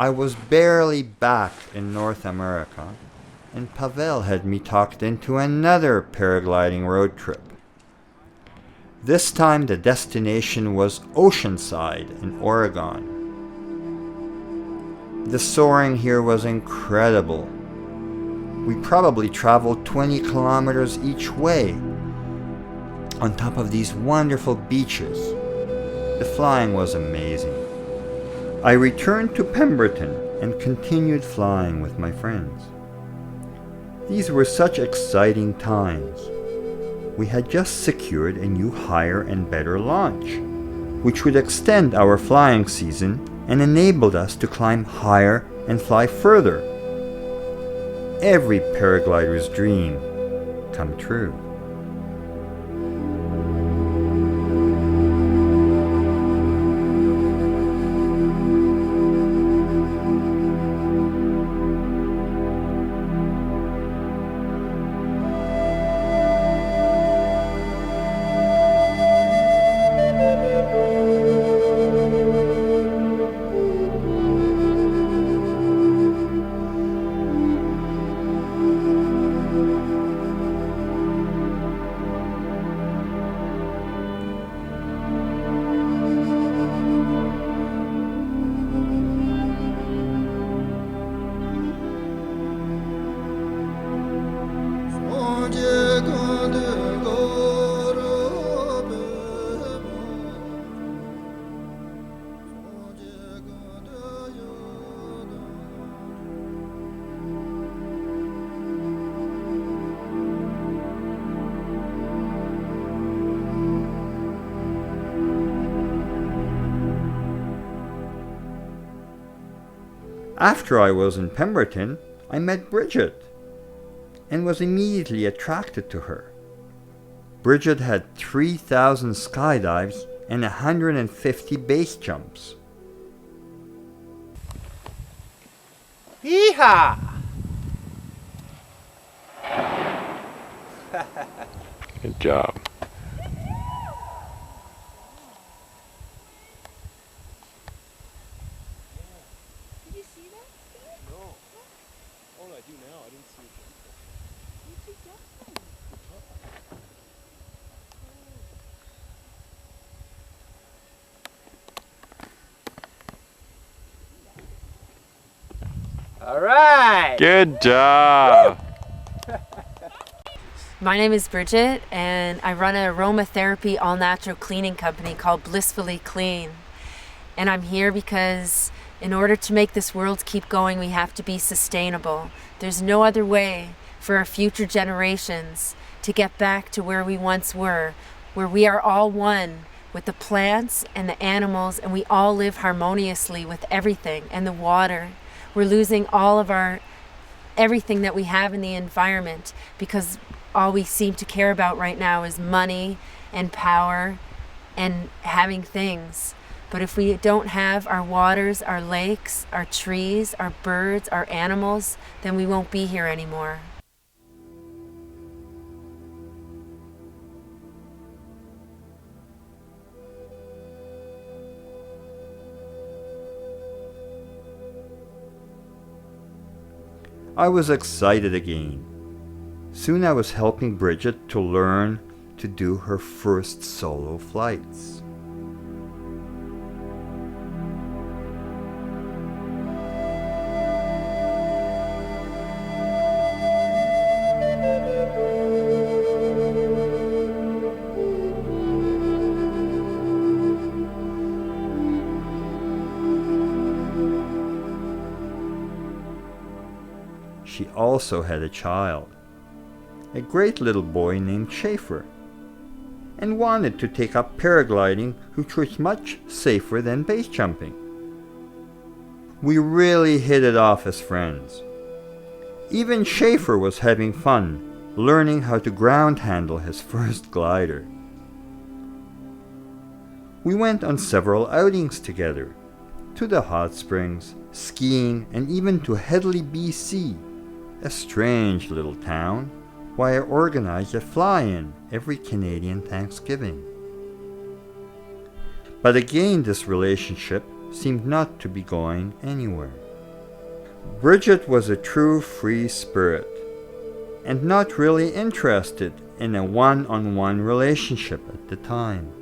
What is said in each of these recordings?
I was barely back in North America, and Pavel had me talked into another paragliding road trip. This time the destination was Oceanside in Oregon. The soaring here was incredible. We probably traveled 20 kilometers each way on top of these wonderful beaches. The flying was amazing. I returned to Pemberton and continued flying with my friends. These were such exciting times. We had just secured a new higher and better launch, which would extend our flying season and enabled us to climb higher and fly further. Every paraglider's dream come true. After I was in Pemberton, I met Bridget and was immediately attracted to her. Bridget had 3,000 skydives and 150 base jumps. Yeehaw! Good job. All right. Good job. My name is Bridget, and I run an aromatherapy all-natural cleaning company called Blissfully Clean. And I'm here because in order to make this world keep going, we have to be sustainable. There's no other way for our future generations to get back to where we once were, where we are all one with the plants and the animals, and we all live harmoniously with everything and the water. We're losing all of everything that we have in the environment because all we seem to care about right now is money and power and having things. But if we don't have our waters, our lakes, our trees, our birds, our animals, then we won't be here anymore. I was excited again. Soon I was helping Bridget to learn to do her first solo flights. She also had a child, a great little boy named Schaefer, and wanted to take up paragliding, which was much safer than base jumping. We really hit it off as friends. Even Schaefer was having fun, learning how to ground handle his first glider. We went on several outings together, to the hot springs, skiing, and even to Headley, BC, a strange little town, where I organized a fly-in every Canadian Thanksgiving. But again, this relationship seemed not to be going anywhere. Bridget was a true free spirit and not really interested in a one-on-one relationship at the time.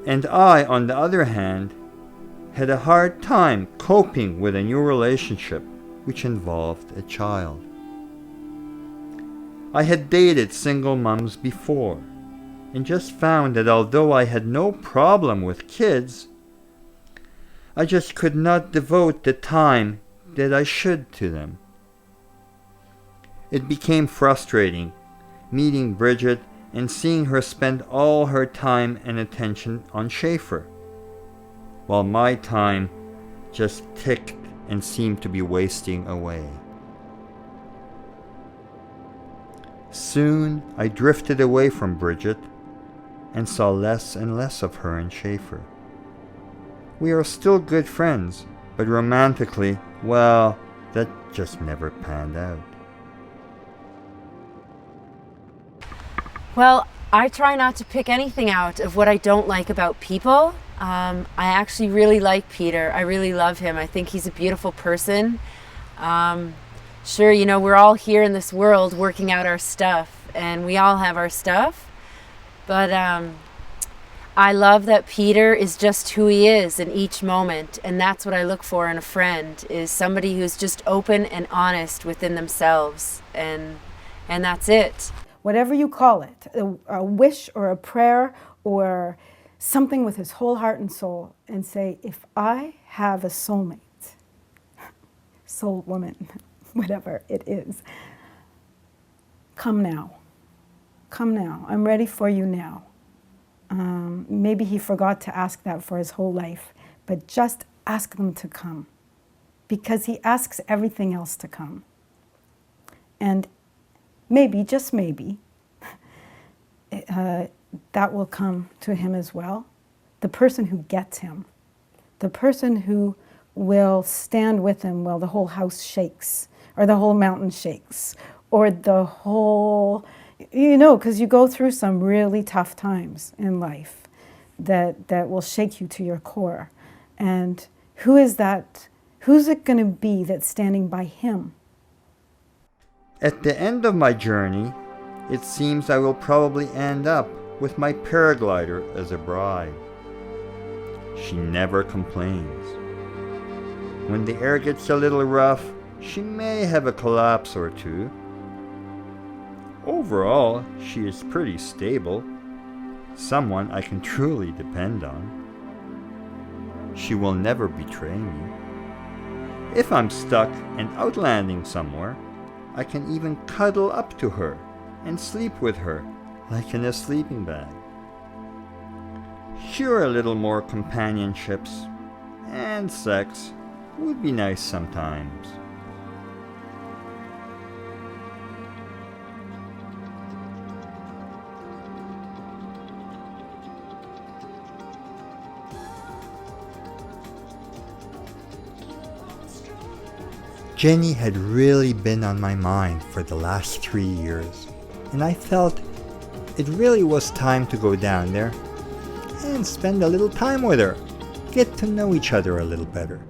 And I, on the other hand, had a hard time coping with a new relationship which involved a child. I had dated single moms before and just found that although I had no problem with kids, I just could not devote the time that I should to them. It became frustrating meeting Bridget and seeing her spend all her time and attention on Schaefer, while my time just ticked and seemed to be wasting away. Soon I drifted away from Bridget and saw less and less of her and Schaefer. We are still good friends, but romantically, well, that just never panned out. Well, I try not to pick anything out of what I don't like about people. I actually really like Peter. I really love him. I think he's a beautiful person. Sure, you know, we're all here in this world working out our stuff, and we all have our stuff. But I love that Peter is just who he is in each moment, and that's what I look for in a friend, is somebody who's just open and honest within themselves, and that's it. Whatever you call it, a wish or a prayer or something with his whole heart and soul, and say, if I have a soulmate, soul woman, whatever it is, come now. Come now. I'm ready for you now. Maybe he forgot to ask that for his whole life, but just ask them to come, because he asks everything else to come. And maybe, just maybe, that will come to him as well. The person who gets him, the person who will stand with him while the whole house shakes, or the whole mountain shakes, or the whole, you know, because you go through some really tough times in life that will shake you to your core. And who is that? Who's it going to be that's standing by him? At the end of my journey, it seems I will probably end up with my paraglider as a bride. She never complains. When the air gets a little rough, she may have a collapse or two. Overall, she is pretty stable, someone I can truly depend on. She will never betray me. If I'm stuck and outlanding somewhere, I can even cuddle up to her and sleep with her like in a sleeping bag. Sure, a little more companionships and sex would be nice sometimes. Jenny had really been on my mind for the last 3 years, and I felt it really was time to go down there and spend a little time with her, get to know each other a little better.